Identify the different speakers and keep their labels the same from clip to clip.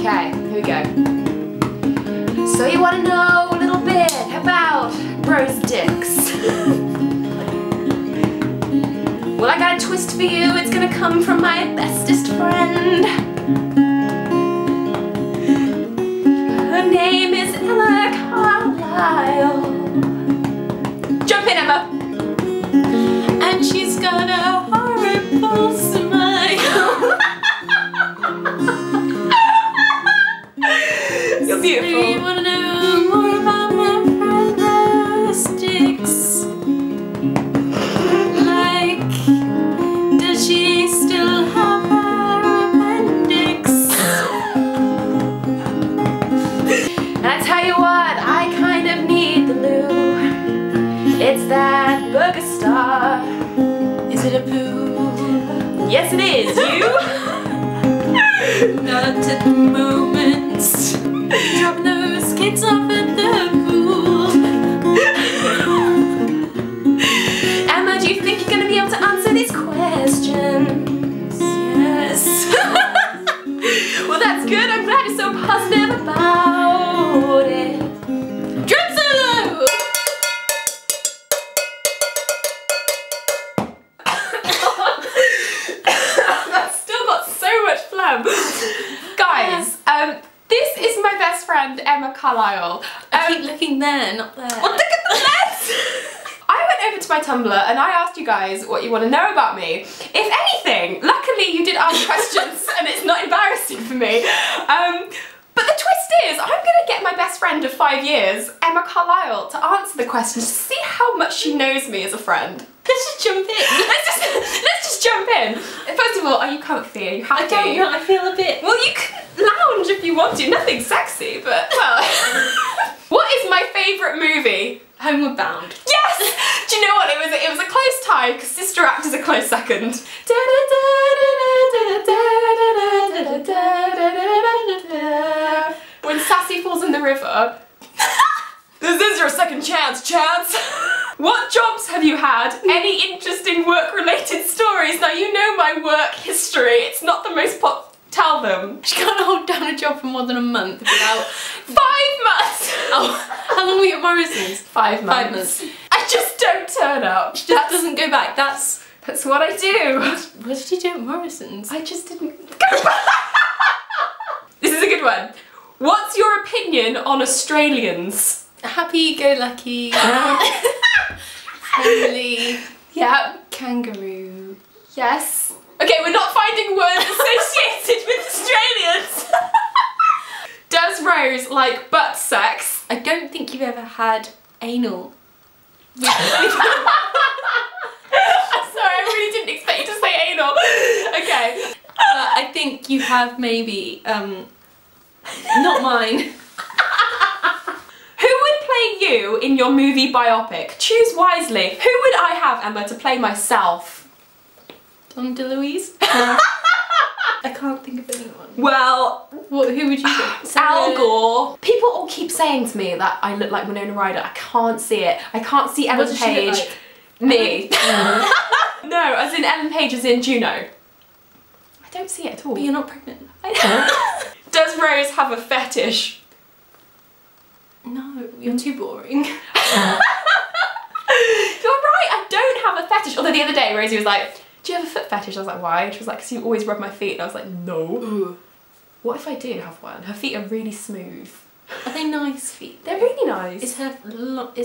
Speaker 1: Okay, here we go. So you want to know a little bit about rose dicks? Well, I got a twist for you. It's gonna come from my bestest friend. Her name is Emma Carlisle. Jump in, Emma. And she's got a horrible smile. You're beautiful. So you wanna know more about my friend rose dicks? Like, does she still have her appendix? And I tell you what, I kind of need the loo. It's that burger star. Is it a poo? Yes, it is. You? Not at the moment. Drop those kids off at the pool. Emma, do you think you're going to be able to answer these questions? Yes. Well, that's good. I'm glad you're so positive about it. Drum solo! That's still got so much phlegm. Guys, this is my best friend, Emma Carlisle.
Speaker 2: I keep looking there, not there.
Speaker 1: Well, look at the lens! I went over to my Tumblr and I asked you guys what you want to know about me. If anything, luckily you did ask questions and it's not embarrassing for me. But the twist is, I'm going to get my best friend of 5 years, Emma Carlisle, to answer the questions to see how much she knows me as a friend.
Speaker 2: Let's just jump in.
Speaker 1: Let's just jump in. First of all, are you comfy? Are you happy?
Speaker 2: I don't know, I feel a bit...
Speaker 1: Well, you can lounge if you want to. Nothing sexy, but, well... What is my favourite movie?
Speaker 2: Homeward Bound.
Speaker 1: Yes! Do you know what? It was a close tie, because Sister Act is a close second. When Sassy falls in the river. This is your second chance. What jobs have you had? Any interesting work-related stories? Now, you know my work history. It's not the most tell them.
Speaker 2: She can't hold down a job for more than a month without...
Speaker 1: 5 months!
Speaker 2: Oh, how long were you at Morrison's?
Speaker 1: 5 months.
Speaker 2: 5 months.
Speaker 1: I just don't turn up.
Speaker 2: She just doesn't go back. That's
Speaker 1: what I do.
Speaker 2: What did you do at Morrison's?
Speaker 1: I just didn't go back. This is a good one. What's your opinion on Australians?
Speaker 2: Happy-go-lucky, friendly,
Speaker 1: yeah,
Speaker 2: kangaroo.
Speaker 1: Yes. Okay, we're not finding words associated with Australians. Does Rose like butt sex?
Speaker 2: I don't think you've ever had anal.
Speaker 1: Sorry, I really didn't expect you to say anal. Okay.
Speaker 2: I think you have maybe, not mine.
Speaker 1: Who would play you in your movie biopic? Choose wisely. Who would I have, Emma, to play myself?
Speaker 2: Tom DeLuise? I can't think of anyone.
Speaker 1: Well,
Speaker 2: who would you pick?
Speaker 1: Al Gore. People all keep saying to me that I look like Winona Ryder. I can't see it. I can't see Ellen
Speaker 2: What does
Speaker 1: Page.
Speaker 2: she look like?
Speaker 1: Me. No, as in Ellen Page, as in Juno. I don't see it at all.
Speaker 2: But you're not pregnant.
Speaker 1: Does Rose have a fetish?
Speaker 2: No, you're too boring.
Speaker 1: You're right, I don't have a fetish. Although the other day Rosie was like, do you have a foot fetish? I was like, why? And she was like, because you always rub my feet. And I was like, no.
Speaker 2: Ooh.
Speaker 1: What if I do have one? Her feet are really smooth.
Speaker 2: Are they nice feet?
Speaker 1: They're really nice.
Speaker 2: Is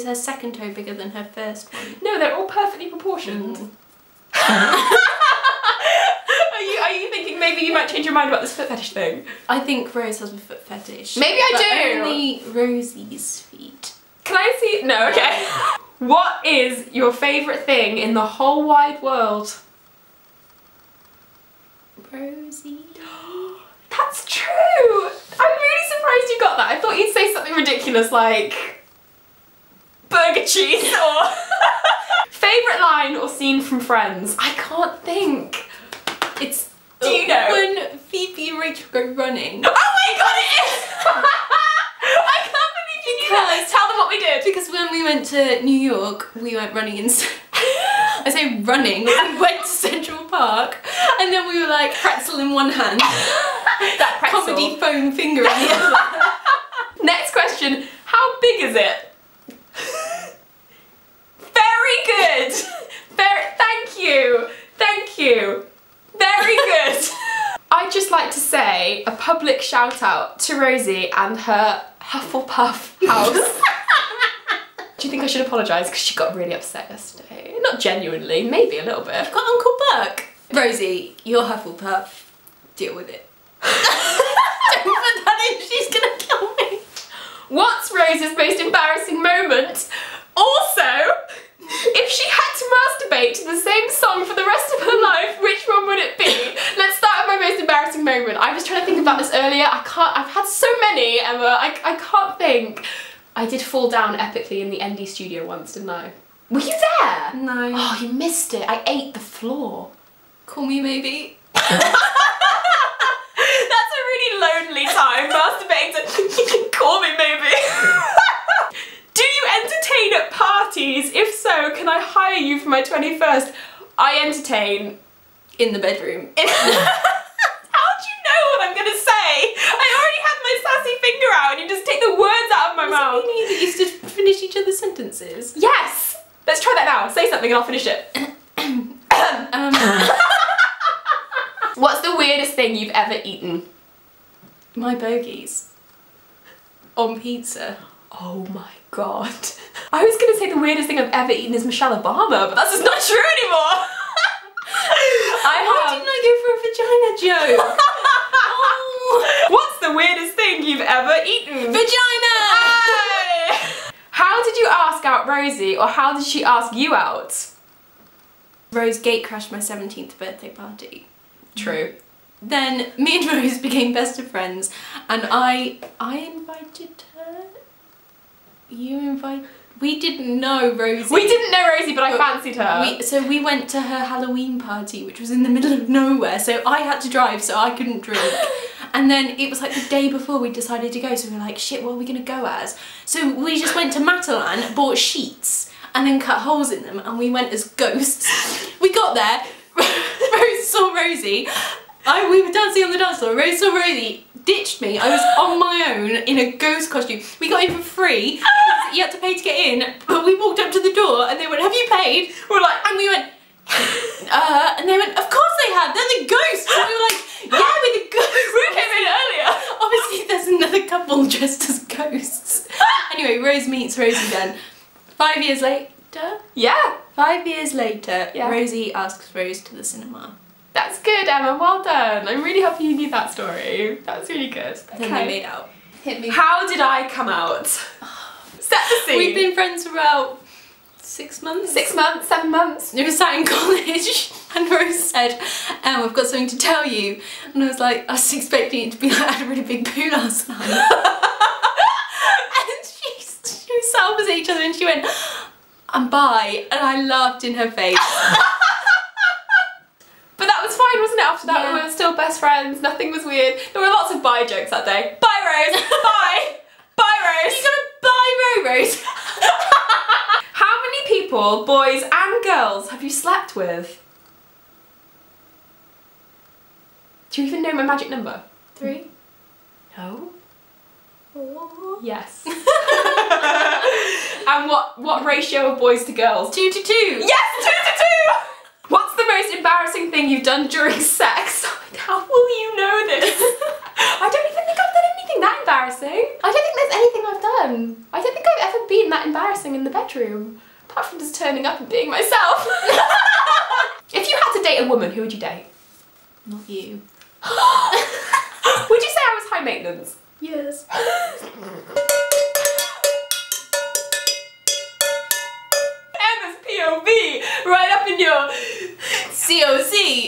Speaker 2: her second toe bigger than her first one?
Speaker 1: No, they're all perfectly proportioned. Are you thinking maybe you might change your mind about this foot fetish thing?
Speaker 2: I think Rose has a foot fetish.
Speaker 1: Maybe I do.
Speaker 2: Only Rosie's feet.
Speaker 1: Can I see? No, okay. What is your favourite thing in the whole wide world?
Speaker 2: Rosie.
Speaker 1: That's true! I'm really surprised you got that. I thought you'd say something ridiculous like burger cheese or favourite line or scene from Friends. I can't think.
Speaker 2: It's
Speaker 1: do you know
Speaker 2: when Phoebe and Rachel go running?
Speaker 1: Oh my god, it is! I can't believe you knew that. Tell them what we did.
Speaker 2: Because when we went to New York, we went running in. I say running. We went to Central Park, and then we were like pretzel in one hand.
Speaker 1: That pretzel.
Speaker 2: comedy foam finger in the other.
Speaker 1: Next question, how big is it? Very good. Thank you. Thank you. Very good. I'd just like to say a public shout out to Rosie and her Hufflepuff house. Do you think I should apologise? Because she got really upset yesterday. Not genuinely, maybe a little bit.
Speaker 2: You've got Uncle Buck. Rosie, you're Hufflepuff. Deal with it. Don't put that in, she's gonna kill me.
Speaker 1: What's Rosie's most embarrassing moment? Also, if she had to masturbate to the same song for the rest of her life, which one would it be? Let's start with my most embarrassing moment. I was trying to think about this earlier. I've had so many, Emma. I can't think. I did fall down epically in the ND studio once, didn't I? Were you there?
Speaker 2: No.
Speaker 1: Oh, you missed it. I ate the floor.
Speaker 2: Call me maybe.
Speaker 1: That's a really lonely time, masturbating to call me maybe. Do you entertain at parties? If so, can I hire you for my 21st? I entertain.
Speaker 2: In the bedroom.
Speaker 1: How do you know what I'm gonna say? I already had my sassy finger out and you just take the words out of my mouth.
Speaker 2: Does it mean that you used to finish each other's sentences?
Speaker 1: Yes! Let's try that now. Say something and I'll finish it. What's the weirdest thing you've ever eaten?
Speaker 2: My bogies. On pizza.
Speaker 1: Oh my god. I was gonna say the weirdest thing I've ever eaten is Michelle Obama, but that's just not true anymore.
Speaker 2: Why didn't I go for a vagina joke? Oh.
Speaker 1: What's the weirdest thing you've ever eaten?
Speaker 2: Vagina!
Speaker 1: Hey! How did you ask out Rosie, or how did she ask you out?
Speaker 2: Rose gate crashed my 17th birthday party.
Speaker 1: True.
Speaker 2: Then me and Rose became best of friends, and I invited her. We didn't know Rosie.
Speaker 1: We didn't know Rosie, but I fancied her.
Speaker 2: So we went to her Halloween party, which was in the middle of nowhere, so I had to drive, so I couldn't drink. And then it was like the day before we decided to go, so we were like, shit, what are we gonna go as? So we just went to Matalan, bought sheets, and then cut holes in them, and we went as ghosts. We got there, Rose saw Rosie, we were dancing on the dance floor, Rose saw Rosie, ditched me, I was on my own in a ghost costume. We got in for free, you had to pay to get in, but we walked up to the door and they went, have you paid? We're like, and we went, and they went, of course they have, they're the ghosts. And we were like, yeah, we're the ghosts.
Speaker 1: We came in earlier.
Speaker 2: Obviously there's another couple dressed as ghosts. Anyway, Rose meets Rosie then. 5 years later?
Speaker 1: Yeah.
Speaker 2: 5 years later,
Speaker 1: Yeah.
Speaker 2: Rosie asks Rose to the cinema.
Speaker 1: That's good, Emma, well done. I'm really happy you knew that story. That's really good.
Speaker 2: Then they made out. Hit me.
Speaker 1: How did I come out? Set the scene.
Speaker 2: We've been friends for about 6 months.
Speaker 1: 6 months, 7 months.
Speaker 2: We were sat in college and Rose said, I've got something to tell you. And I was expecting it to be like, I had a really big poo last night. And we sat opposite each other and she went, I'm bi. And I laughed in her face.
Speaker 1: But that was fine, wasn't it? After that,
Speaker 2: Yeah.
Speaker 1: we were still best friends. Nothing was weird. There were lots of bye jokes that day. Bye, Rose. Bye. Bye, Rose.
Speaker 2: You gotta buy Rose.
Speaker 1: How many people, boys and girls, have you slept with? Do you even know my magic number?
Speaker 2: 3.
Speaker 1: No.
Speaker 2: 4.
Speaker 1: Yes. And what ratio of boys to girls?
Speaker 2: 2 to 2.
Speaker 1: Yes, 2 to 2! What's the most embarrassing thing you've done during sex? How will you know this? I don't even think I've done anything that embarrassing. I don't think there's anything I've done. I don't think I've ever been that embarrassing in the bedroom. Apart from just turning up and being myself. If you had to date a woman, who would you date?
Speaker 2: Not you.
Speaker 1: Would you say I was high maintenance?
Speaker 2: Yes.
Speaker 1: Emma's POV, right up in your
Speaker 2: COC.